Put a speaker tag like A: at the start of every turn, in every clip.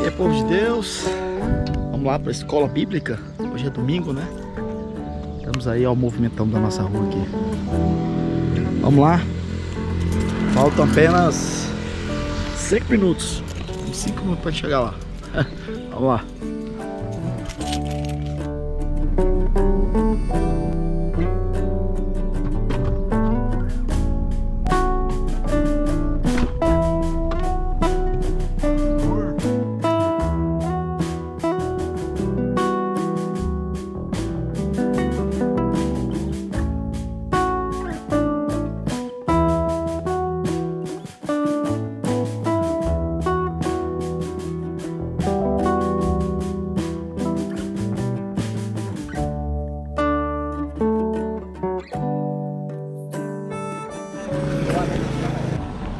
A: E aí, povo de Deus, vamos lá para a escola bíblica. Hoje é domingo, né? Estamos aí ao movimentão da nossa rua aqui. Vamos lá. Faltam apenas 5 minutos. 5 minutos para chegar lá. Vamos lá.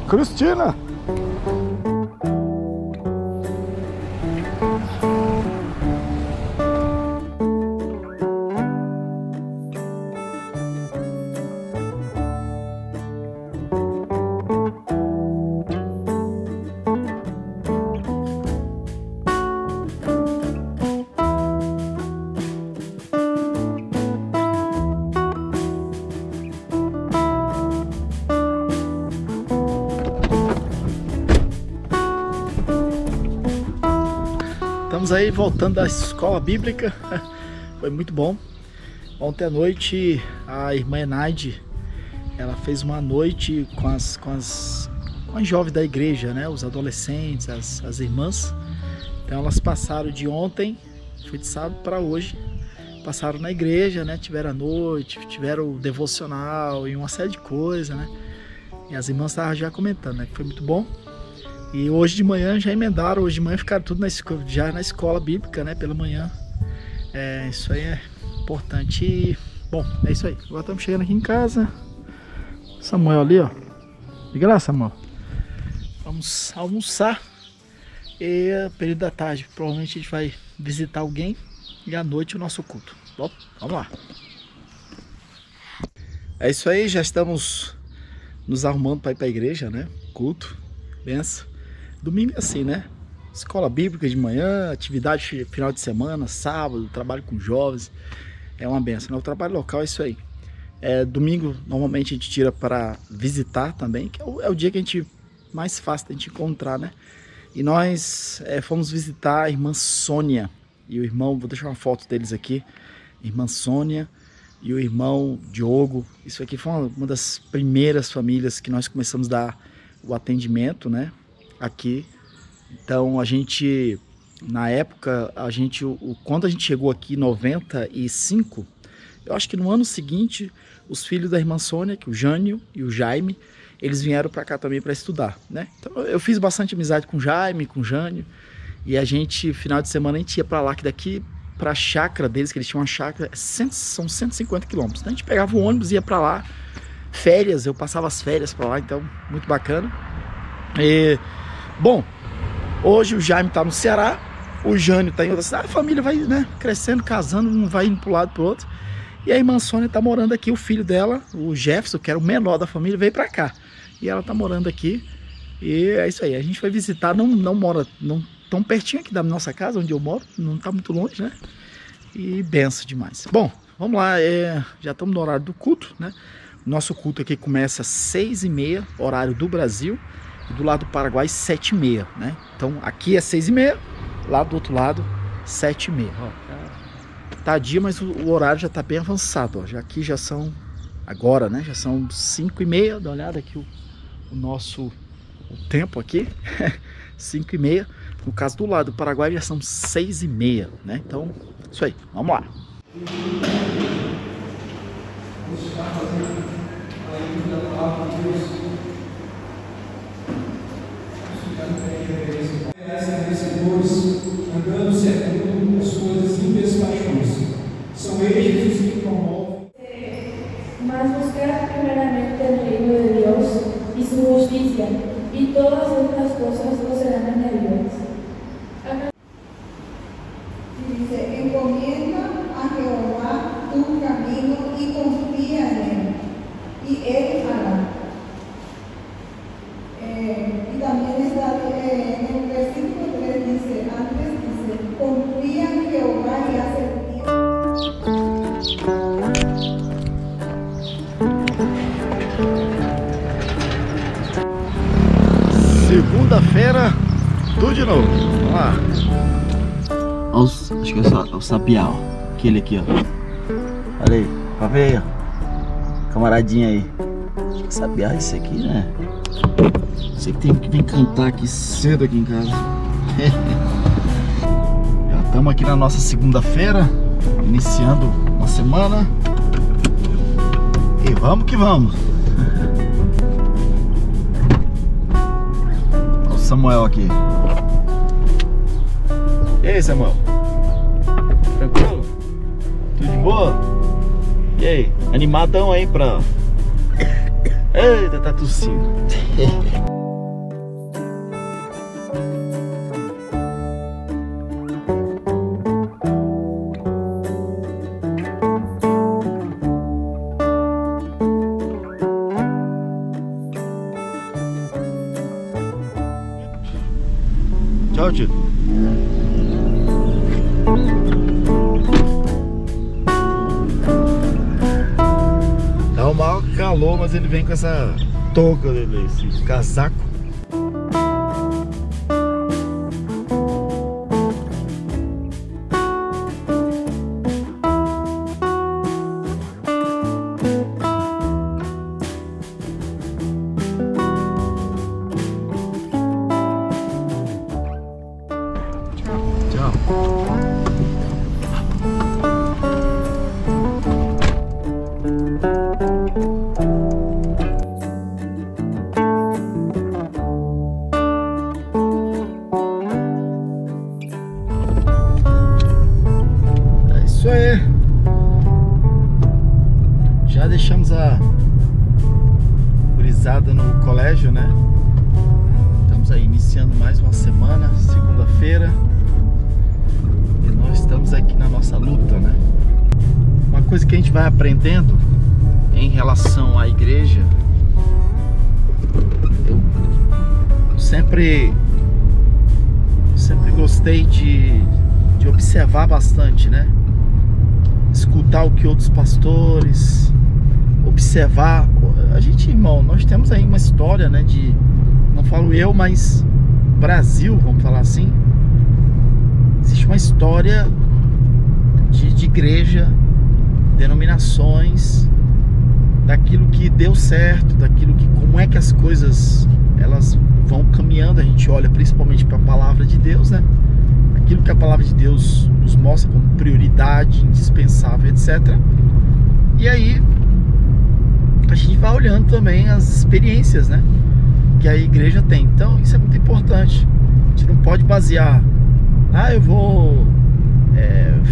A: Cristina! Estamos aí voltando da escola bíblica. Foi muito bom. Ontem à noite a irmã Enaide, ela fez uma noite com as jovens da igreja, né? Os adolescentes, as irmãs. Então elas passaram de ontem, foi de sábado para hoje, passaram na igreja, né? Tiveram a noite, tiveram o devocional e uma série de coisas, né? E as irmãs estavam já comentando, né? Que foi muito bom. E hoje de manhã já emendaram, hoje de manhã ficaram tudo já na escola bíblica, né, pela manhã. Isso aí é importante. E, bom, é isso aí. Agora estamos chegando aqui em casa. Samuel ali, ó. Diga lá, Samuel. Vamos almoçar. E período da tarde, provavelmente a gente vai visitar alguém. E à noite o nosso culto. Bom, vamos lá. É isso aí, já estamos nos arrumando para ir para a igreja, né? Culto, benção. Domingo é assim, né? Escola bíblica de manhã, atividade final de semana, sábado, trabalho com jovens. É uma benção, né? O trabalho local é isso aí. Domingo, normalmente a gente tira para visitar também, que é o dia que a gente mais fácil da gente encontrar, né? E nós fomos visitar a irmã Sônia e o irmão, vou deixar uma foto deles aqui, irmã Sônia e o irmão Diogo. Isso aqui foi uma das primeiras famílias que nós começamos a dar o atendimento, né? Aqui. Então a gente, na época, quando a gente chegou aqui em 95, eu acho que no ano seguinte, os filhos da irmã Sônia, que o Jânio e o Jaime, eles vieram para cá também para estudar, né? Então eu fiz bastante amizade com o Jaime, com o Jânio, e a gente, final de semana, a gente ia para lá, que daqui para a chácara deles, que eles tinham uma chácara, são 150 quilômetros. Então a gente pegava o ônibus e ia para lá, férias, eu passava as férias para lá, então muito bacana. Bom, hoje o Jaime tá no Ceará, o Jânio tá em outra cidade, a família vai, né, crescendo, casando, um vai indo pro lado pro outro. E a irmã Sônia tá morando aqui, o filho dela, o Jefferson, que era o menor da família, veio pra cá. E ela tá morando aqui. E é isso aí, a gente vai visitar, não mora tão pertinho aqui da nossa casa, onde eu moro, não tá muito longe, né? E benção demais. Bom, vamos lá, já estamos no horário do culto, né? Nosso culto aqui começa às 6h30, horário do Brasil. E do lado do Paraguai, 7h30, né? Então aqui é 6h30, lá do outro lado, 7h30. Tá dia, mas o horário já tá bem avançado, ó. Aqui já são, agora, né? Já são 5h30, dá uma olhada aqui o nosso tempo aqui, 5h30. No caso do lado do Paraguai já são 6h30, né? Então, isso aí, vamos lá.
B: Andando segundo as coisas impeçadas. São eles os que promovem.
C: Mas buscar primeramente el reino de Dios y su justicia, y todas estas cosas os serán añadidas.
D: Dice, encomienda a Jehová
A: Segunda-feira, tudo de novo. Vamos lá.
D: Acho que é o sabiá, ó. Aquele aqui, ó. Olha aí, pra ver aí, ó. Camaradinha aí. Acho que é sabiá esse aqui, né? Você que tem que vir cantar aqui cedo aqui em casa. Já estamos aqui na nossa segunda-feira, iniciando uma semana. E vamos que vamos. Olha o Samuel aqui. E aí, Samuel? Tranquilo? Tudo de boa? E aí? Animadão aí pra... Eita, tá tossindo. Tchau, tio. Tá um maior calor, mas ele vem com essa touca dele, esse casaco. Isso aí. Já deixamos a gurizada no colégio, né? Estamos aí iniciando mais uma semana, segunda-feira. E nós estamos aqui na nossa luta, né? Uma coisa que a gente vai aprendendo em relação à igreja, eu sempre gostei de observar bastante, né? Escutar o que outros pastores, observar. A gente, irmão, nós temos aí uma história, né, de, não falo eu, mas Brasil, vamos falar assim. Existe uma história de igreja, denominações, daquilo que deu certo, daquilo que, como é que as coisas elas vão caminhando. A gente olha principalmente para a palavra de Deus, né? Aquilo que a palavra de Deus nos mostra como prioridade, indispensável, etc. E aí a gente vai olhando também as experiências, né, que a igreja tem. Então isso é muito importante. A gente não pode basear, eu vou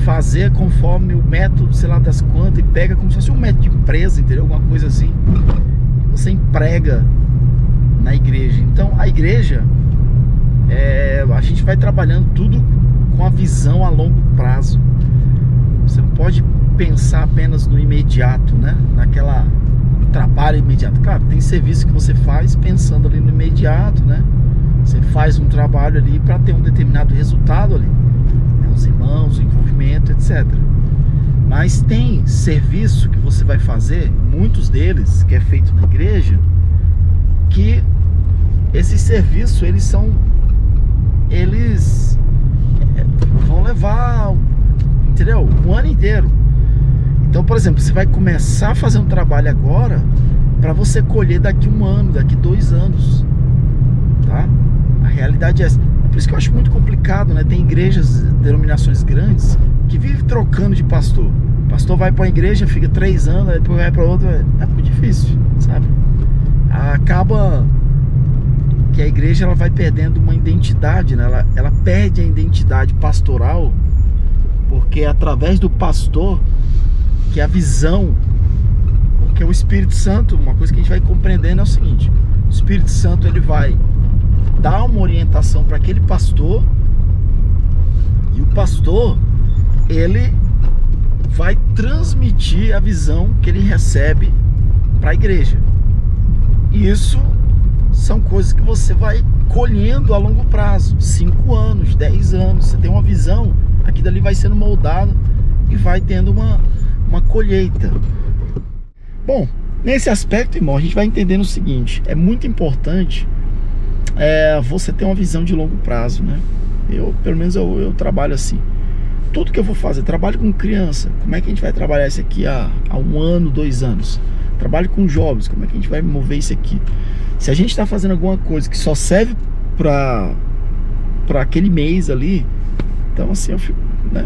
D: fazer conforme o método, sei lá das quantas, e pega como se fosse um método de empresa, entendeu? Alguma coisa assim. Você emprega na igreja. Então a igreja, a gente vai trabalhando tudo com a visão a longo prazo. Você não pode pensar apenas no imediato, né? Naquela trabalho imediato. Claro, tem serviço que você faz pensando ali no imediato, né? Você faz um trabalho ali para ter um determinado resultado ali, né? Os irmãos, o envolvimento, etc. Mas tem serviço que você vai fazer, muitos deles que é feito na igreja, que esses serviços eles vão levar, entendeu? Um ano inteiro. Então, por exemplo, você vai começar a fazer um trabalho agora para você colher daqui 1 ano, daqui 2 anos, tá? A realidade é essa. É por isso que eu acho muito complicado, né? Tem igrejas, denominações grandes que vivem trocando de pastor. O pastor vai para uma igreja, fica 3 anos, aí depois vai para outra. É muito difícil, sabe? Acaba que a igreja ela vai perdendo uma identidade, né? Ela perde a identidade pastoral, porque é através do pastor que a visão, porque o Espírito Santo, uma coisa que a gente vai compreendendo é o seguinte: o Espírito Santo ele vai dar uma orientação para aquele pastor, e o pastor ele vai transmitir a visão que ele recebe para a igreja. E isso são coisas que você vai colhendo a longo prazo, 5 anos, 10 anos, você tem uma visão, aquilo dali vai sendo moldado e vai tendo uma colheita. Bom, nesse aspecto, irmão, a gente vai entendendo o seguinte: é muito importante você ter uma visão de longo prazo, né? Pelo menos eu trabalho assim. Tudo que eu vou fazer, trabalho com criança, como é que a gente vai trabalhar isso aqui há 1 ano, 2 anos? Trabalho com jovens, como é que a gente vai mover isso aqui? Se a gente está fazendo alguma coisa que só serve para aquele mês ali, então assim, eu fico, né?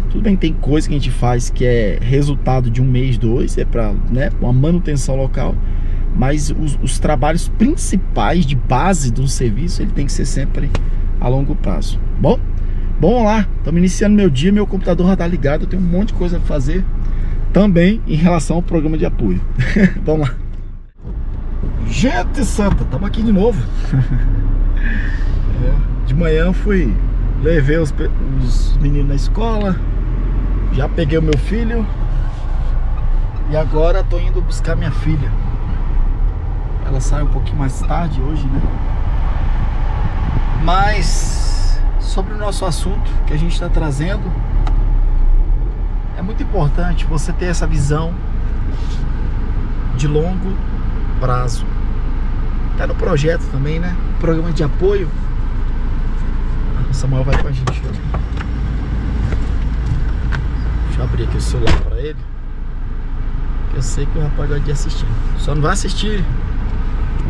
D: Tudo bem, tem coisa que a gente faz que é resultado de 1 mês, 2, é para, né, uma manutenção local, mas os trabalhos principais de base de um serviço, ele tem que ser sempre a longo prazo. Bom, vamos lá, estamos iniciando meu dia, meu computador já está ligado, eu tenho um monte de coisa a fazer também em relação ao programa de apoio. Vamos lá. Gente santa, estamos aqui de novo. De manhã eu levei os meninos na escola, já peguei o meu filho e agora estou indo buscar minha filha. Ela sai um pouquinho mais tarde hoje, né? Mas sobre o nosso assunto que a gente está trazendo, é muito importante você ter essa visão de longo prazo. Tá no projeto também, né? Programa de apoio. O Samuel vai com a gente. Deixa eu abrir aqui o celular para ele, que eu sei que o rapaz gosta de assistir. Só não vai assistir,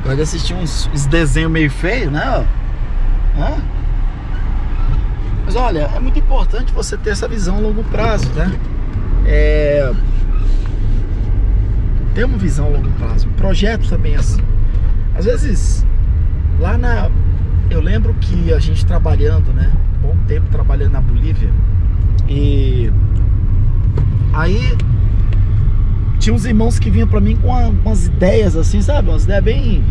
D: gosta de assistir uns desenhos meio feios, né? Hã? Mas olha, é muito importante você ter essa visão a longo prazo, né? Ter uma visão a longo prazo. O projeto também é assim. Às vezes, eu lembro que a gente trabalhando, né? Bom tempo trabalhando na Bolívia. E aí tinha uns irmãos que vinham pra mim com umas ideias assim, sabe? Umas ideias bem...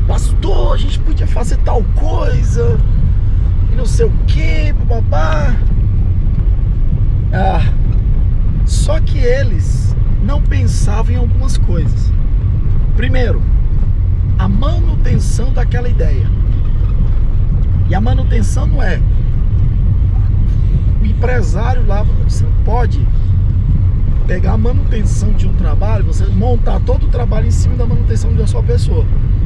D: Pastor, a gente podia fazer tal coisa e não sei o que, babá. Só que eles não pensavam em algumas coisas. Primeiro, a manutenção daquela ideia. E a manutenção não é o empresário lá, você não pode pegar a manutenção de um trabalho, você montar todo o trabalho em cima da manutenção de uma só pessoa.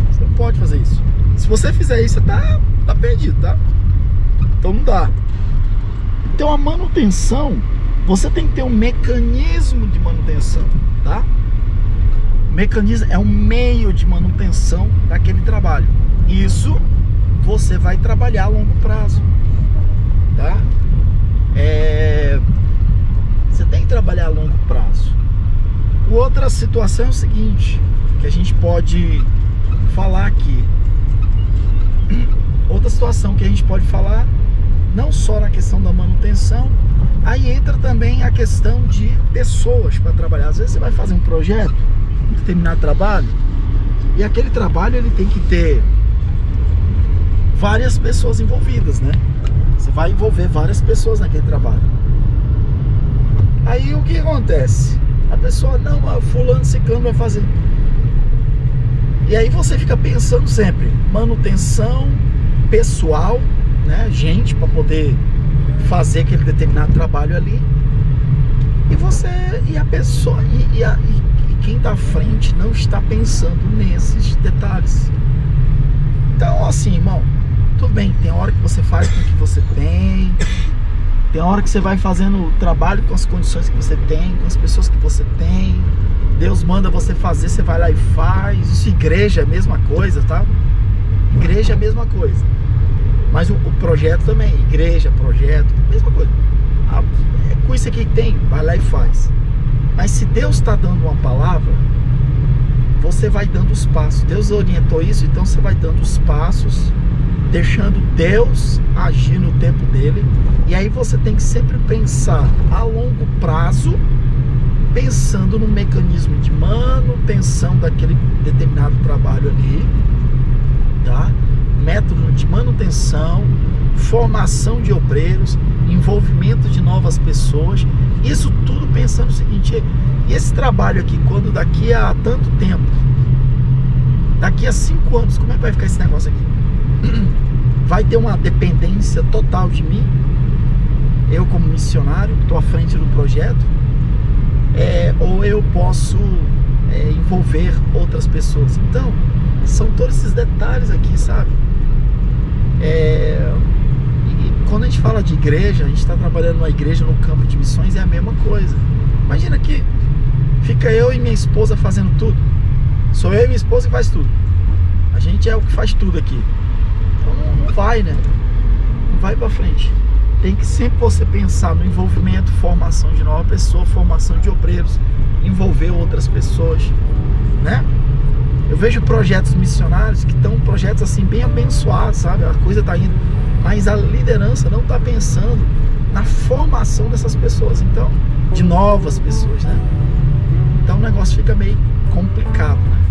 D: Você não pode fazer isso. Se você fizer isso, você tá perdido, tá? Então não dá. Então a manutenção, você tem que ter um mecanismo de manutenção, tá? O mecanismo é um meio de manutenção daquele trabalho. Isso você vai trabalhar a longo prazo, tá? Você tem que trabalhar a longo prazo. Outra situação é o seguinte, que a gente pode falar aqui. Outra situação que a gente pode falar, não só na questão da manutenção, aí entra também a questão de pessoas para trabalhar. Às vezes você vai fazer um projeto, um determinado trabalho, e aquele trabalho ele tem que ter várias pessoas envolvidas, né? Você vai envolver várias pessoas naquele trabalho. Aí o que acontece? A pessoa, não, fulano, ciclano vai fazer. E aí você fica pensando sempre, manutenção pessoal, né? Gente para poder fazer aquele determinado trabalho ali. E a pessoa, e quem está à frente não está pensando nesses detalhes. Então, assim, irmão, tudo bem, tem hora que você faz com o que você tem hora que você vai fazendo o trabalho com as condições que você tem, com as pessoas que você tem. Deus manda você fazer, você vai lá e faz. Isso, igreja é a mesma coisa, tá? Igreja é a mesma coisa. Mas o projeto também, igreja, projeto, mesma coisa. Com isso aqui que tem, vai lá e faz. Mas se Deus está dando uma palavra, você vai dando os passos. Deus orientou isso, então você vai dando os passos, deixando Deus agir no tempo dele. E aí você tem que sempre pensar a longo prazo, pensando no mecanismo de manutenção daquele determinado trabalho ali, tá? Método de manutenção, formação de obreiros, envolvimento de novas pessoas. Isso tudo pensando o seguinte: e esse trabalho aqui, quando daqui a tanto tempo, daqui a 5 anos, como é que vai ficar esse negócio aqui? Vai ter uma dependência total de mim, eu como missionário, estou à frente do projeto, ou eu posso envolver outras pessoas. Então, são todos esses detalhes aqui, sabe?
A: gente fala de igreja, a gente está trabalhando numa igreja no campo de missões, é a mesma coisa. Imagina que fica eu e minha esposa fazendo tudo. Sou eu e minha esposa que faz tudo. A gente é o que faz tudo aqui. Então não vai, né? Não vai pra frente. Tem que sempre você pensar no envolvimento, formação de nova pessoa, formação de obreiros, envolver outras pessoas, né? Eu vejo projetos missionários que estão projetos assim bem abençoados, sabe? A coisa tá indo, mas a liderança não tá pensando na formação dessas pessoas, então, de novas pessoas, né? Então o negócio fica meio complicado, né?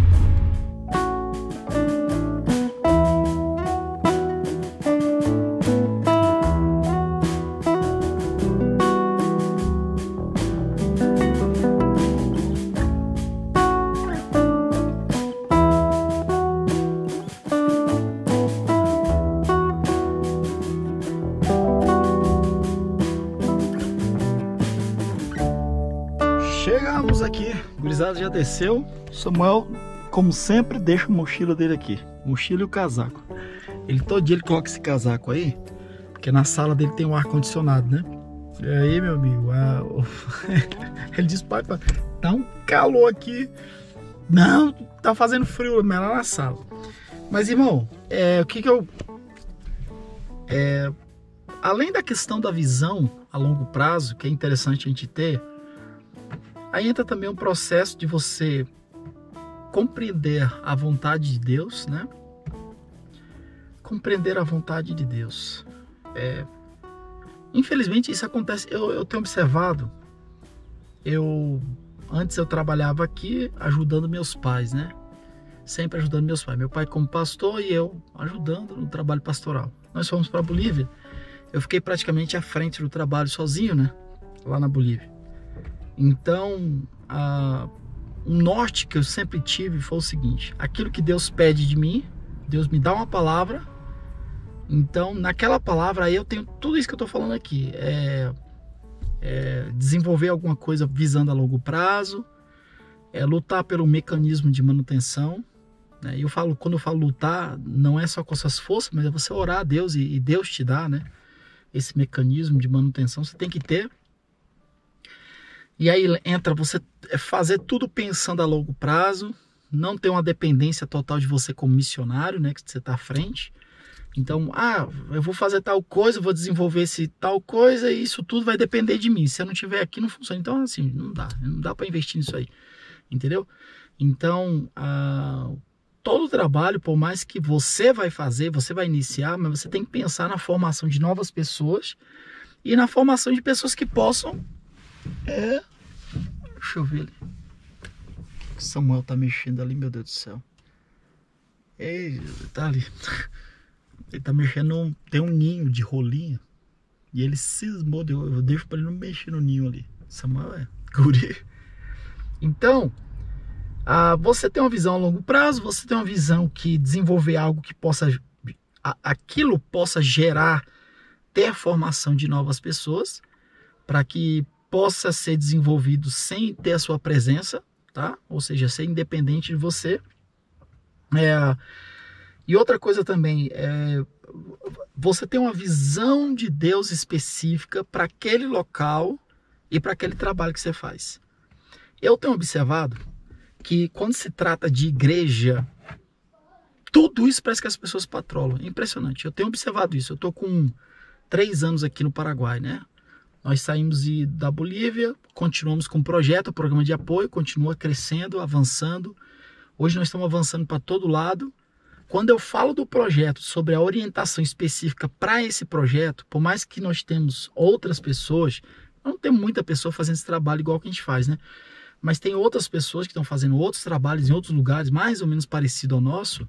A: Chegamos aqui, o gurizada já desceu. Samuel, como sempre, deixa a mochila dele aqui, mochila e o casaco. Ele todo dia ele coloca esse casaco aí, porque na sala dele tem um ar-condicionado, né? E aí, meu amigo, ele diz, pai, tá um calor aqui. Não, tá fazendo frio, mas lá na sala. Mas, irmão, o que eu... além da questão da visão a longo prazo, que é interessante a gente ter, aí entra também um processo de você compreender a vontade de Deus, né? Compreender a vontade de Deus. Infelizmente isso acontece, eu tenho observado, antes eu trabalhava aqui ajudando meus pais, né? Sempre ajudando meus pais. Meu pai como pastor e eu ajudando no trabalho pastoral. Nós fomos para a Bolívia, eu fiquei praticamente à frente do trabalho sozinho, né? Lá na Bolívia. Então, o norte que eu sempre tive foi o seguinte: aquilo que Deus pede de mim, Deus me dá uma palavra, então naquela palavra aí eu tenho tudo isso que eu estou falando aqui, desenvolver alguma coisa visando a longo prazo, lutar pelo mecanismo de manutenção, né? E quando eu falo lutar, não é só com suas forças, mas é você orar a Deus e Deus te dá, né? Esse mecanismo de manutenção você tem que ter. E aí entra você fazer tudo pensando a longo prazo, não ter uma dependência total de você como missionário, né, que você está à frente. Então, eu vou fazer tal coisa, vou desenvolver esse tal coisa e isso tudo vai depender de mim. Se eu não estiver aqui, não funciona. Então, assim, não dá para investir nisso aí, entendeu? Então, todo o trabalho, por mais que você vai fazer, você vai iniciar, mas você tem que pensar na formação de novas pessoas e na formação de pessoas que possam... Deixa eu ver ali. Samuel tá mexendo ali, meu Deus do céu. Ele tá ali. Ele tá mexendo, tem um ninho de rolinha. E ele cismou, eu deixo pra ele não mexer no ninho ali. Samuel é guri. Então, você tem uma visão a longo prazo, você tem uma visão que desenvolver algo que aquilo possa gerar, ter formação de novas pessoas, para que possa ser desenvolvido sem ter a sua presença, tá? Ou seja, ser independente de você. E outra coisa também, você tem uma visão de Deus específica para aquele local e para aquele trabalho que você faz. Eu tenho observado que quando se trata de igreja, tudo isso parece que as pessoas patrolam. É impressionante. Eu tenho observado isso. Eu estou com 3 anos aqui no Paraguai, né? Nós saímos da Bolívia, continuamos com o projeto, o programa de apoio, continua crescendo, avançando. Hoje nós estamos avançando para todo lado. Quando eu falo do projeto, sobre a orientação específica para esse projeto, por mais que nós temos outras pessoas, não tem muita pessoa fazendo esse trabalho igual que a gente faz, né? Mas tem outras pessoas que estão fazendo outros trabalhos em outros lugares, mais ou menos parecido ao nosso.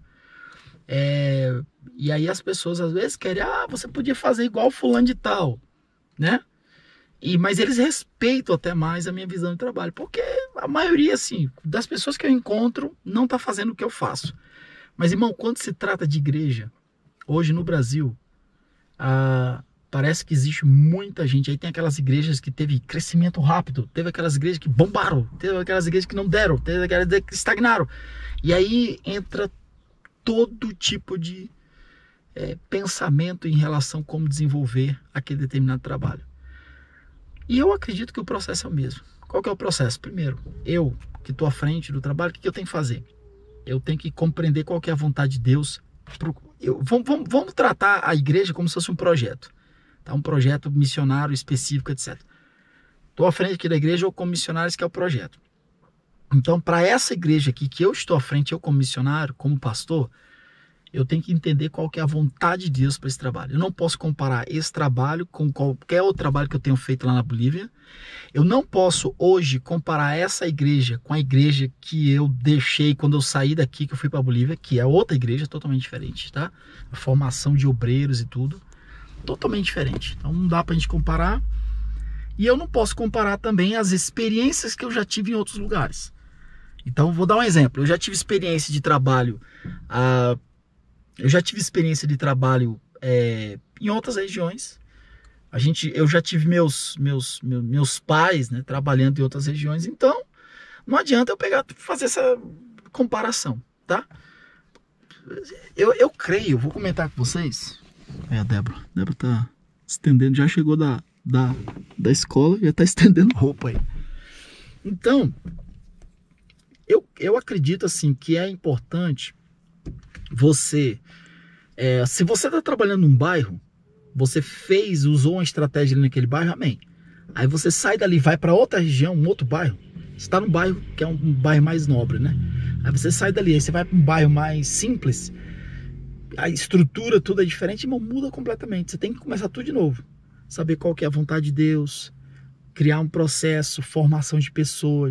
A: E aí as pessoas às vezes querem, você podia fazer igual fulano de tal, né? Mas eles respeitam até mais a minha visão de trabalho, porque a maioria, assim, das pessoas que eu encontro não está fazendo o que eu faço. Mas, irmão, quando se trata de igreja, hoje no Brasil, parece que existe muita gente. Aí tem aquelas igrejas que teve crescimento rápido, teve aquelas igrejas que bombaram, teve aquelas igrejas que não deram, teve aquelas que estagnaram. E aí entra todo tipo de pensamento em relação a como desenvolver aquele determinado trabalho. E eu acredito que o processo é o mesmo. Qual que é o processo? Primeiro, eu que estou à frente do trabalho, o que eu tenho que fazer? Eu tenho que compreender qual que é a vontade de Deus. Vamos tratar a igreja como se fosse um projeto. Tá? Um projeto missionário específico, etc. Estou à frente aqui da igreja, eu como missionário, esse que é o projeto. Então, para essa igreja aqui, que eu estou à frente, eu como missionário, como pastor, eu tenho que entender qual que é a vontade de Deus para esse trabalho. Eu não posso comparar esse trabalho com qualquer outro trabalho que eu tenho feito lá na Bolívia. Eu não posso hoje comparar essa igreja com a igreja que eu deixei quando eu saí daqui, que eu fui para a Bolívia, que é outra igreja totalmente diferente, tá? A formação de obreiros e tudo, totalmente diferente. Então não dá para a gente comparar. E eu não posso comparar também as experiências que eu já tive em outros lugares. Então vou dar um exemplo. Eu já tive experiência de trabalho... em outras regiões. Eu já tive meus pais, né, trabalhando em outras regiões. Então, não adianta eu fazer essa comparação, tá? Eu creio, vou comentar com vocês. A Débora tá estendendo, já chegou da escola, já tá estendendo roupa aí. Então, eu acredito assim que é importante você, se você está trabalhando num bairro, você usou uma estratégia ali naquele bairro, amém. Aí você sai dali, vai para outra região, um outro bairro. Você está num bairro que é um bairro mais nobre, né? Aí você sai dali, aí você vai para um bairro mais simples, a estrutura, tudo é diferente, irmão, muda completamente. Você tem que começar tudo de novo. Saber qual que é a vontade de Deus, criar um processo, formação de pessoa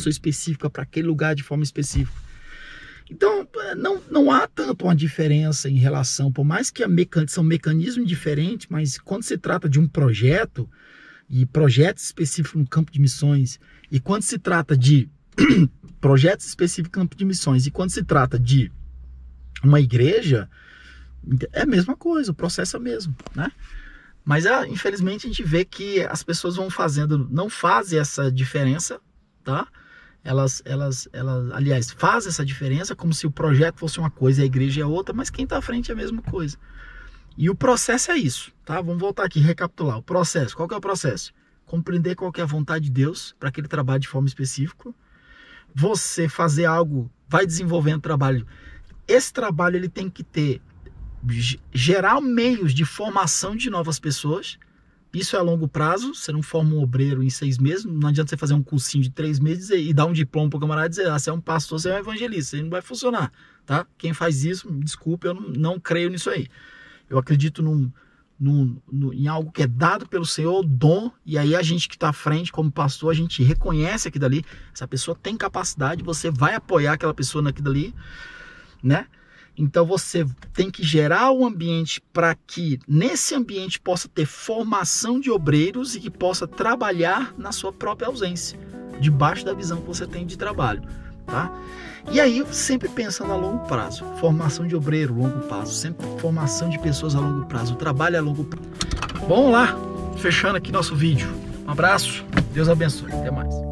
A: específica para aquele lugar de forma específica. Então, não há tanto uma diferença em relação, por mais que são mecanismos diferentes, mas quando se trata de um projeto, e projetos específicos no campo de missões, e quando se trata de projetos específicos no campo de missões, e quando se trata de uma igreja, é a mesma coisa, o processo é o mesmo, né? Mas, infelizmente, a gente vê que as pessoas não fazem essa diferença, tá? Elas, aliás, fazem essa diferença como se o projeto fosse uma coisa e a igreja é outra, mas quem está à frente é a mesma coisa. E o processo é isso, tá? Vamos voltar aqui e recapitular. O processo, qual que é o processo? Compreender qual que é a vontade de Deus para aquele trabalho de forma específica. Você fazer algo, vai desenvolvendo trabalho. Esse trabalho ele tem que gerar meios de formação de novas pessoas. Isso é a longo prazo. Você não forma um obreiro em 6 meses. Não adianta você fazer um cursinho de 3 meses e dar um diploma para o camarada e dizer, você é um pastor, você é um evangelista. Isso não vai funcionar, tá? Quem faz isso, desculpa, eu não creio nisso aí. Eu acredito em algo que é dado pelo Senhor, dom, e aí a gente que está à frente como pastor, a gente reconhece aquilo dali. Essa pessoa tem capacidade, você vai apoiar aquela pessoa naquilo dali, né? Então você tem que gerar um ambiente para que nesse ambiente possa ter formação de obreiros e que possa trabalhar na sua própria ausência, debaixo da visão que você tem de trabalho, tá? E aí sempre pensando a longo prazo, formação de obreiro, longo prazo, sempre formação de pessoas a longo prazo, o trabalho a longo prazo. Vamos lá, fechando aqui nosso vídeo. Um abraço, Deus abençoe, até mais.